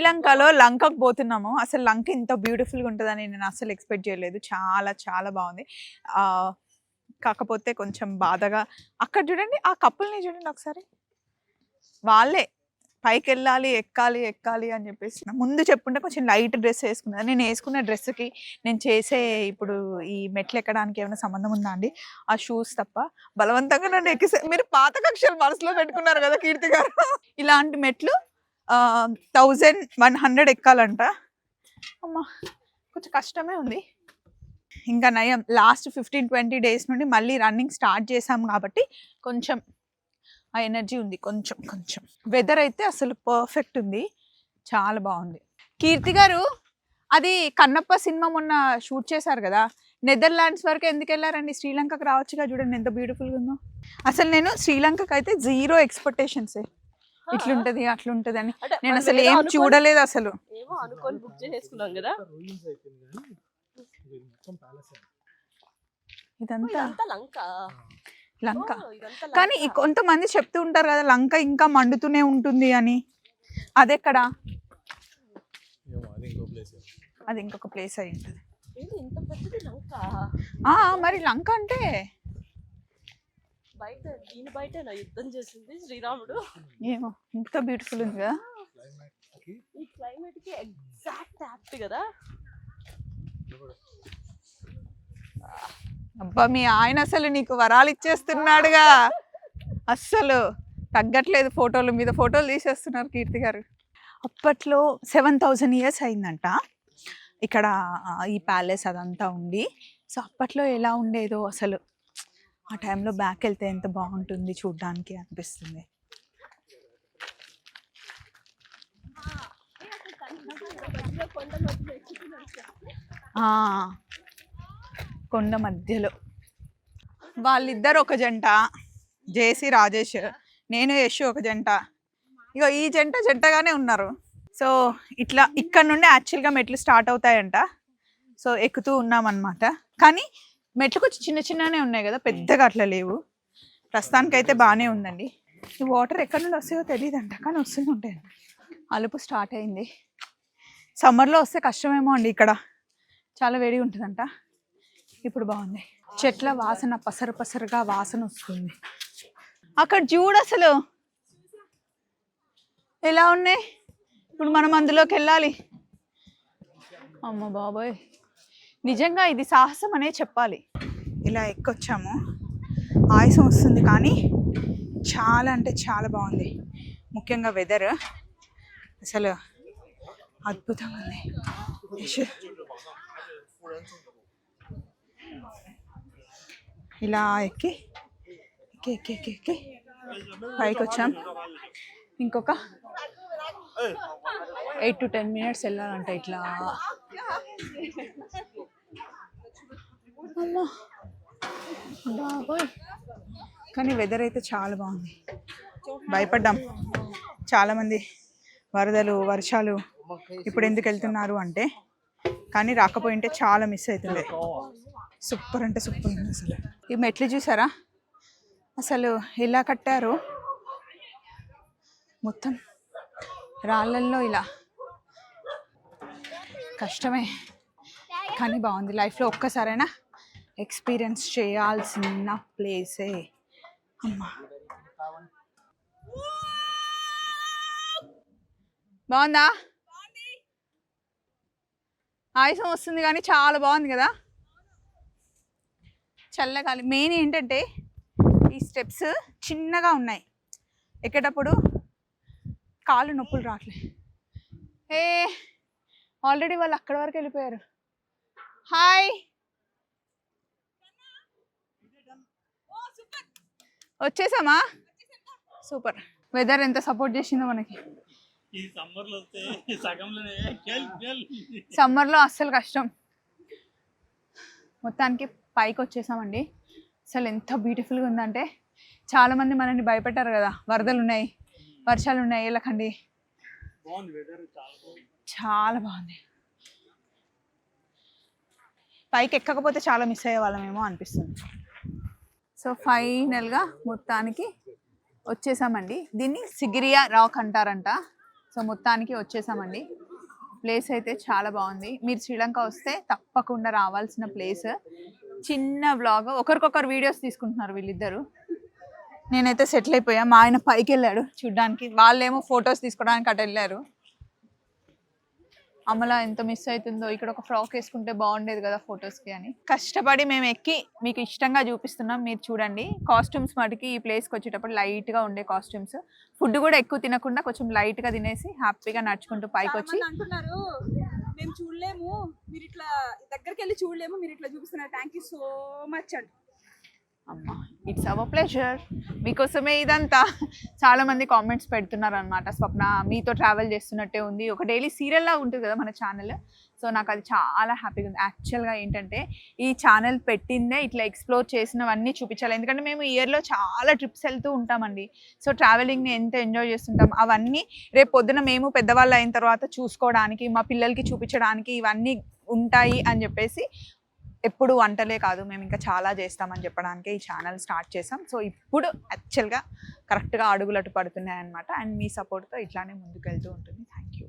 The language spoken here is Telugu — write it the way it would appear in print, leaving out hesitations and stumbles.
శ్రీలంకలో లంకకు పోతున్నాము. అసలు లంక ఇంత బ్యూటిఫుల్గా ఉంటుందని నేను అసలు ఎక్స్పెక్ట్ చేయలేదు. చాలా చాలా బాగుంది. కాకపోతే కొంచెం బాధగా అక్కడ చూడండి, ఆ కపుల్ని చూడండి ఒకసారి. వాళ్ళే పైకి వెళ్ళాలి, ఎక్కాలి ఎక్కాలి అని చెప్పేసి ముందు చెప్పుంటే కొంచెం లైట్ డ్రెస్ వేసుకున్నాను. నేను వేసుకున్న డ్రెస్కి నేను చేసే ఇప్పుడు ఈ మెట్లు ఎక్కడానికి ఏమైనా సంబంధం ఉందా అండి? ఆ షూస్ తప్ప బలవంతంగా నన్ను ఎక్కిసే. మీరు పాత కక్షలు మనసులో పెట్టుకున్నారు కదా కీర్తి గారు. ఇలాంటి మెట్లు 1100 ఎక్కాలంట. అమ్మా కొంచెం కష్టమే ఉంది. ఇంకా నయం లాస్ట్ 15-20 డేస్ నుండి మళ్ళీ రన్నింగ్ స్టార్ట్ చేసాం కాబట్టి కొంచెం ఆ ఎనర్జీ ఉంది. కొంచెం కొంచెం వెదర్ అయితే అసలు పర్ఫెక్ట్ ఉంది, చాలా బాగుంది. కీర్తి గారు, అది కన్నప్ప సినిమా మొన్న షూట్ చేశారు కదా, నెదర్లాండ్స్ వరకు ఎందుకు వెళ్ళారండి? శ్రీలంకకు రావచ్చుగా, చూడండి ఎంత బ్యూటిఫుల్గా ఉందో. అసలు నేను శ్రీలంకకు అయితే 0 ఎక్స్పెక్టేషన్స్. ఇట్లుంటది అట్లుంటది అని నేను అసలు ఏం చూడలేదు. అసలు ఇదంతా లంక. కానీ కొంతమంది చెప్తూ ఉంటారు కదా లంక ఇంకా మండుతూనే ఉంటుంది అని. అదెక్కడా? అది ఇంకొక ప్లేస్ అయి ఉంటుంది. మరి లంక అంటే బయట యుద్ధం చేసింది శ్రీరాముడు. ఏమో ఇంత బ్యూటిఫుల్ ఉంది కదా. ఈ క్లైమేట్ కి ఎగ్జాక్ట్ యాప్ట్ కదా. అబ్బా, మీ ఆయన అసలు నీకు వరాలు ఇచ్చేస్తున్నాడుగా, అస్సలు తగ్గట్లేదు. ఫోటోల మీద ఫోటోలు తీసేస్తున్నారు కీర్తి గారు. అప్పట్లో 7000 years అయిందంట ఇక్కడ ఈ ప్యాలెస్ అదంతా ఉండి. సో అప్పట్లో ఎలా ఉండేదో అసలు, ఆ టైంలో బ్యాక్ వెళ్తే ఎంత బాగుంటుంది చూడ్డానికి అనిపిస్తుంది. కొండ మధ్యలో వాళ్ళిద్దరు ఒక జంట, జేసీ రాజేష్, నేను యశ్ ఒక జంట. ఇగో ఈ జంటగానే ఉన్నారు. సో ఇట్లా ఇక్కడ నుండి యాక్చువల్గా మెట్లు స్టార్ట్ అవుతాయంట. సో ఎక్కుతూ ఉన్నామన్నమాట. కానీ మెట్లు కొంచెం చిన్న చిన్ననే ఉన్నాయి కదా, పెద్దగా అట్లా లేవు. ప్రస్తుతానికైతే బాగానే ఉందండి. ఈ వాటర్ ఎక్కడి నుండి వస్తాయో తెలియదంట, కానీ వస్తూనే ఉంటాయండి. అలుపు స్టార్ట్ అయింది. సమ్మర్లో వస్తే కష్టమేమో అండి, ఇక్కడ చాలా వేడి ఉంటుందంట. ఇప్పుడు బాగుంది. చెట్ల వాసన పసరు పసరుగా వాసన వస్తుంది. అక్కడ చూడు అసలు ఎలా ఉన్నాయి. ఇప్పుడు మనం అందులోకి వెళ్ళాలి. అమ్మ బాబోయ్, నిజంగా ఇది సాహసం అనే చెప్పాలి. ఇలా ఎక్కొచ్చాము, ఆయాసం వస్తుంది కానీ చాలా అంటే చాలా బాగుంది. ముఖ్యంగా వెదర్ అసలు అద్భుతంగా ఉంది. ఇలా ఎక్కి ఎక్కి ఎక్కి ఎక్కి పైకి వచ్చాం. ఇంకొక 8 to 10 minutes వెళ్ళాలంట ఇట్లా. అమ్మా బాబోయ్, కానీ వెదర్ అయితే చాలా బాగుంది. భయపడ్డాం చాలామంది, వరదలు వర్షాలు ఇప్పుడు ఎందుకు వెళ్తున్నారు అంటే, కానీ రాకపోయింటే చాలా మిస్ అవుతుంది. సూపర్ అంటే సూపర్ ఉంది అసలు. ఈ మెట్లు చూసారా అసలు ఎలా కట్టారు, మొత్తం రాళ్ళల్లో ఇలా. కష్టమే కానీ బాగుంది. లైఫ్లో ఒక్కసారైనా ఎక్స్పీరియన్స్ చేయాల్సిన ప్లేసే. అమ్మా బాగుందా? ఆయాసం వస్తుంది కానీ చాలా బాగుంది కదా. చల్లగాలి. మెయిన్ ఏంటంటే ఈ స్టెప్స్ చిన్నగా ఉన్నాయి, ఎక్కేటప్పుడు కాళ్ళు నొప్పులు రావట్లేదు. ఆల్రెడీ వాళ్ళు అక్కడి వరకు వెళ్ళిపోయారు. హాయ్, వచ్చేసామా? సూపర్. వెదర్ ఎంత సపోర్ట్ చేసిందో మనకి. సమ్మర్లో అస్సలు కష్టం. మొత్తానికి పైకి వచ్చేసామండి. అసలు ఎంత బ్యూటిఫుల్గా ఉందంటే, చాలామంది మనల్ని భయపెట్టారు కదా, వరదలు ఉన్నాయి వర్షాలు ఉన్నాయి వెళ్ళకండి. చాలా బాగుంది. పైకి ఎక్కకపోతే చాలా మిస్ అయ్యే వాళ్ళమేమో అనిపిస్తుంది. సో ఫైనల్గా మొత్తానికి వచ్చేసామండి. దీన్ని సిగిరియా రాక్ అంటారంట. సో మొత్తానికి వచ్చేసామండి. ప్లేస్ అయితే చాలా బాగుంది. మీరు శ్రీలంక వస్తే తప్పకుండా రావాల్సిన ప్లేస్. చిన్న వ్లాగ్, ఒకరికొకరు వీడియోస్ తీసుకుంటున్నారు వీళ్ళిద్దరు. నేనైతే సెటిల్ అయిపోయా. మా ఆయన పైకి వెళ్ళాడు చూడ్డానికి, వాళ్ళేమో ఫొటోస్ తీసుకోవడానికి అటు వెళ్ళారు. అమలా ఎంత మిస్ అవుతుందో, ఇక్కడ ఒక ఫ్రాక్ వేసుకుంటే బాగుండేది కదా ఫొటోస్కి అని. కష్టపడి మేము ఎక్కి మీకు ఇష్టంగా చూపిస్తున్నాం, మీరు చూడండి. కాస్ట్యూమ్స్ మటుకి ఈ ప్లేస్కి వచ్చేటప్పుడు లైట్గా ఉండే కాస్ట్యూమ్స్. ఫుడ్ కూడా ఎక్కువ తినకుండా కొంచెం లైట్గా తినేసి హ్యాపీగా నడుచుకుంటూ పైకి వచ్చి అంటున్నారు మేము చూడలేము, మీరు ఇట్లా దగ్గరికి వెళ్ళి చూడలేము, మీరు ఇట్లా చూపిస్తున్నారు, థ్యాంక్ యూ సో మచ్ అండి. అమ్మా, ఇట్స్ అవర్ ప్లెజర్. మీకోసమే ఇదంతా. చాలా మంది కామెంట్స్ పెడుతున్నారు అనమాట, స్వప్న మీతో ట్రావెల్ చేస్తున్నట్టే ఉంది, ఒక డైలీ సీరియల్లా ఉంటుంది కదా మన ఛానల్. సో నాకు అది చాలా హ్యాపీగా ఉంది. యాక్చువల్గా ఏంటంటే ఈ ఛానల్ పెట్టిందే ఇట్లా ఎక్స్ప్లోర్ చేసినవన్నీ చూపించాలి. ఎందుకంటే మేము ఇయర్లో చాలా ట్రిప్స్ వెళ్తూ ఉంటామండి. సో ట్రావెలింగ్ని ఎంత ఎంజాయ్ చేస్తుంటాం, అవన్నీ రేపు పొద్దున మేము పెద్దవాళ్ళు అయిన తర్వాత చూసుకోవడానికి, మా పిల్లలకి చూపించడానికి ఇవన్నీ ఉంటాయి అని చెప్పేసి ఎప్పుడు వంటలే కాదు, మేము ఇంకా చాలా చేస్తామని చెప్పడానికి ఈ ఛానల్ స్టార్ట్ చేసాం. సో ఇప్పుడు యాక్చువల్గా కరెక్ట్గా అడుగులటు పడుతున్నాయి అనమాట. అండ్ మీ సపోర్ట్తో ఇట్లానే ముందుకు వెళ్తూ ఉంటుంది. Thank you.